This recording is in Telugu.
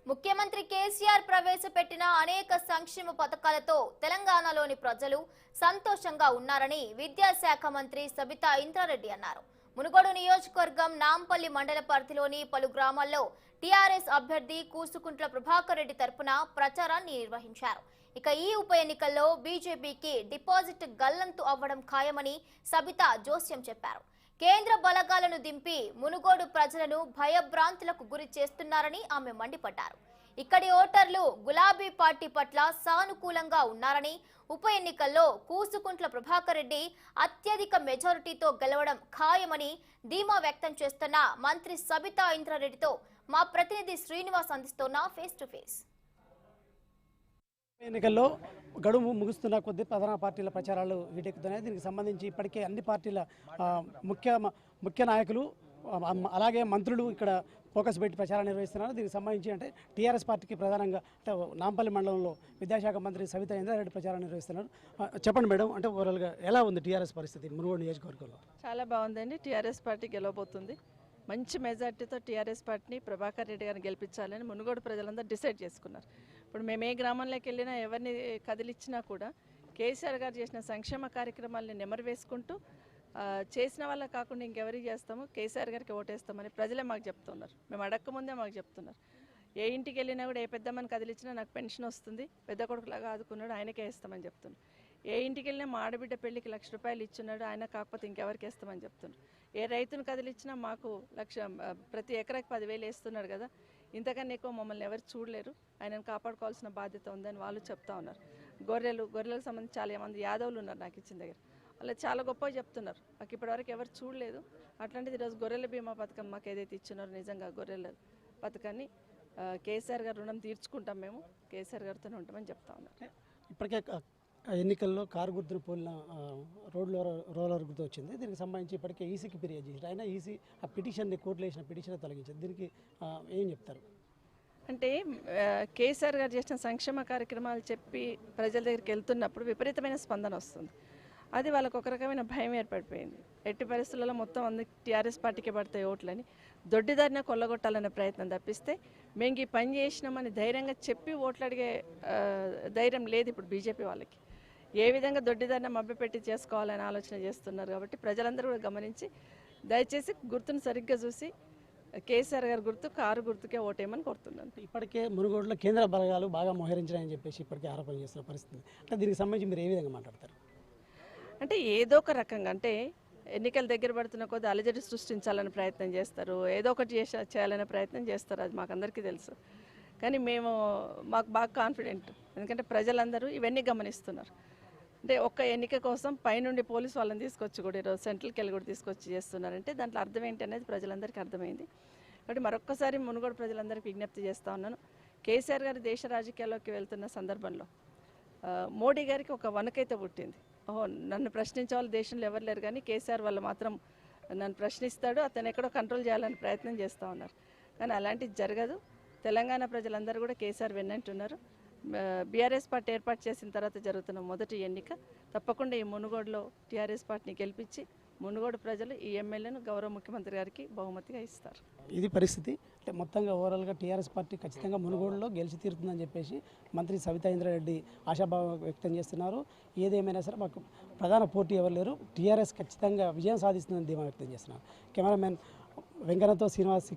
ముఖ్యమంత్రి కేసీఆర్ ప్రవేశపెట్టిన అనేక సంక్షేమ పథకాలతో తెలంగాణలోని ప్రజలు సంతోషంగా ఉన్నారని విద్యాశాఖ మంత్రి సబితా ఇంద్రారెడ్డి అన్నారు. మునుగోడు నియోజకవర్గం నాంపల్లి మండల పరిధిలోని పలు గ్రామాల్లో టీఆర్ఎస్ అభ్యర్థి కూసుకుంట్ల ప్రభాకర్ రెడ్డి తరపున ప్రచారాన్ని నిర్వహించారు. ఇక ఈ ఉప ఎన్నికల్లో బీజేపీకి డిపాజిట్ గల్లంతు అవ్వడం ఖాయమని సబితా జోస్యం చెప్పారు. కేంద్ర బలగాలను దింపి మునుగోడు ప్రజలను భయభ్రాంతులకు గురి చేస్తున్నారని ఆమె మండిపడ్డారు. ఇక్కడి ఓటర్లు గులాబీ పార్టీ పట్ల సానుకూలంగా ఉన్నారని, ఉప ఎన్నికల్లో కూసుకుంట్ల ప్రభాకర్ రెడ్డి అత్యధిక మెజారిటీతో గెలవడం ఖాయమని ధీమా వ్యక్తం చేస్తున్న మంత్రి సబితా ఇంద్రారెడ్డితో మా ప్రతినిధి శ్రీనివాస్ అందిస్తున్న ఫేస్ టు ఫేస్. ఎన్నికల్లో గడువు ముగుస్తున్న కొద్ది ప్రధాన పార్టీల ప్రచారాలు వీటెక్కుతున్నాయి. దీనికి సంబంధించి ఇప్పటికే అన్ని పార్టీల ముఖ్య నాయకులు అలాగే మంత్రులు ఇక్కడ ఫోకస్ పెట్టి ప్రచారం నిర్వహిస్తున్నారు. దీనికి సంబంధించి అంటే టీఆర్ఎస్ పార్టీకి ప్రధానంగా అంటే నాంపల్లి మండలంలో విద్యాశాఖ మంత్రి సబితా ఇంద్రారెడ్డి ప్రచారం నిర్వహిస్తున్నారు. చెప్పండి మేడం, అంటే ఓవరాల్గా ఎలా ఉంది టీఆర్ఎస్ పరిస్థితి మునుగోడు నియోజకవర్గంలో? చాలా బాగుందండి. టీఆర్ఎస్ పార్టీ గెలవబోతుంది. మంచి మెజార్టీతో టీఆర్ఎస్ పార్టీని ప్రభాకర్ రెడ్డి గారిని గెలిపించాలని మునుగోడు ప్రజలందరూ డిసైడ్ చేసుకున్నారు. ఇప్పుడు మేము ఏ గ్రామంలోకి వెళ్ళినా ఎవరిని కదిలిచ్చినా కూడా కేసీఆర్ గారు చేసిన సంక్షేమ కార్యక్రమాలని నెమరు వేసుకుంటూ చేసిన వాళ్ళ కాకుండా ఇంకెవరికి చేస్తాము, కేసీఆర్ గారికి ఓటేస్తామని ప్రజలే మాకు చెప్తున్నారు. మేము అడక్కముందే మాకు చెప్తున్నారు. ఏ ఇంటికి వెళ్ళినా కూడా ఏ పెద్దమ్మని కదిలిచ్చినా నాకు పెన్షన్ వస్తుంది, పెద్ద కొడుకులాగా ఆదుకున్నాడు, ఆయనకే వేస్తామని చెప్తున్నారు. ఏ ఇంటికి వెళ్ళినా మా ఆడబిడ్డ పెళ్లికి ₹1,00,000 ఇచ్చున్నాడు, ఆయన కాకపోతే ఇంకెవరికి వేస్తామని చెప్తున్నారు. ఏ రైతును కదిలిచ్చినా మాకు ప్రతి ఎకరాకి 10,000 వేస్తున్నాడు కదా, ఇంతకన్నా ఎక్కువ మమ్మల్ని ఎవరు చూడలేరు, ఆయనను కాపాడుకోవాల్సిన బాధ్యత ఉందని వాళ్ళు చెప్తా ఉన్నారు. గొర్రెలకు సంబంధించి చాలా మంది యాదవులు ఉన్నారు నాకు ఇచ్చిన దగ్గర, వాళ్ళు చాలా గొప్పగా చెప్తున్నారు. మాకు ఇప్పటివరకు ఎవరు చూడలేదు. అట్లాంటిది ఈరోజు గొర్రెల బీమా పథకం మాకు ఏదైతే ఇచ్చినారో నిజంగా గొర్రెల పథకాన్ని కేసీఆర్ గారు రుణం తీర్చుకుంటాం, మేము కేసీఆర్ గారితోనే ఉంటామని చెప్తా ఉన్నారు. ఇప్పటికే ఎన్నికల్లో కారు గుర్తును పోలిన రోలర్ గుర్తు వచ్చింది. దీనికి సంబంధించి ఇప్పటికే ఈసీకి ఫిర్యాదు చేశారు. అయినా ఈసీ ఆ పిటిషన్ని కోర్టులో వేసిన పిటిషన్ తొలగించింది. దీనికి ఏం చెప్తారు? అంటే కేసీఆర్ గారు చేసిన సంక్షేమ కార్యక్రమాలు చెప్పి ప్రజల దగ్గరికి వెళ్తున్నప్పుడు విపరీతమైన స్పందన వస్తుంది. అది వాళ్ళకు ఒక రకమైన భయం ఏర్పడిపోయింది. ఎట్టి పరిస్థితులలో మొత్తం అందరికి టీఆర్ఎస్ పార్టీకి పడతాయి ఓట్లని దొడ్డిదారిన కొల్లగొట్టాలనే ప్రయత్నం తప్పిస్తే మేము ఈ పని చేసినామని ధైర్యంగా చెప్పి ఓట్లు అడిగే ధైర్యం లేదు ఇప్పుడు బీజేపీ వాళ్ళకి. ఏ విధంగా దొడ్డిదారిన మభ్యపెట్టి చేసుకోవాలని ఆలోచన చేస్తున్నారు. కాబట్టి ప్రజలందరూ కూడా గమనించి దయచేసి గుర్తును సరిగ్గా చూసి కేసీఆర్ గారి గుర్తు కారు గుర్తుకే ఓటేయమని కోరుతున్నాను. ఇప్పటికే మునుగోడులో కేంద్ర బలగాలు బాగా మోహరించాయని చెప్పేసి ఇప్పటికే ఆరోపణ చేస్తున్న పరిస్థితి. అంటే దీనికి సంబంధించి మీరు ఏ విధంగా మాట్లాడతారు? అంటే ఏదో ఒక రకంగా అంటే ఎన్నికలు దగ్గర పడుతున్న కొద్ది అలజడి సృష్టించాలని ప్రయత్నం చేస్తారు, ఏదో ఒకటి చేయాలనే ప్రయత్నం చేస్తారు, అది మాకు అందరికీ తెలుసు. కానీ మాకు బాగా కాన్ఫిడెంట్, ఎందుకంటే ప్రజలందరూ ఇవన్నీ గమనిస్తున్నారు. అంటే ఒక్క ఎన్నిక కోసం పైనుండి పోలీసు వాళ్ళని తీసుకొచ్చి కూడా ఈరోజు సెంట్రల్కి వెళ్ళి కూడా తీసుకొచ్చి చేస్తున్నారంటే దాంట్లో అర్థం ఏంటి అనేది ప్రజలందరికీ అర్థమైంది. కాబట్టి మరొక్కసారి మునుగోడు ప్రజలందరికీ విజ్ఞప్తి చేస్తూ ఉన్నాను. కేసీఆర్ గారు దేశ రాజకీయాల్లోకి వెళ్తున్న సందర్భంలో మోడీ గారికి ఒక వణకైతే పుట్టింది. ఓహో, నన్ను ప్రశ్నించే వాళ్ళు దేశంలో ఎవరు లేరు, కానీ కేసీఆర్ వాళ్ళు మాత్రం నన్ను ప్రశ్నిస్తాడు, అతను ఎక్కడో కంట్రోల్ చేయాలని ప్రయత్నం చేస్తూ ఉన్నారు. కానీ అలాంటిది జరగదు. తెలంగాణ ప్రజలందరూ కూడా కేసీఆర్ వెన్నంటున్నారు. బీఆర్ఎస్ పార్టీ ఏర్పాటు చేసిన తర్వాత జరుగుతున్న మొదటి ఎన్నిక తప్పకుండా ఈ మునుగోడులో టీఆర్ఎస్ పార్టీని గెలిపించి మునుగోడు ప్రజలు ఈ ఎమ్మెల్యేను గౌరవ ముఖ్యమంత్రి గారికి బహుమతిగా ఇస్తారు. ఇది పరిస్థితి. అంటే మొత్తంగా ఓవరాల్గా టీఆర్ఎస్ పార్టీ ఖచ్చితంగా మునుగోడులో గెలిచి తీరుతుందని చెప్పేసి మంత్రి సబితా ఇంద్రారెడ్డి ఆశాభావం వ్యక్తం చేస్తున్నారు. ఏదేమైనా సరే మాకు ప్రధాన పోటీ ఎవరు లేరు, టీఆర్ఎస్ ఖచ్చితంగా విజయం సాధిస్తుందని ధీమా వ్యక్తం చేస్తున్నారు. కెమెరామెన్ వెంకన్నతో శ్రీనివాస్.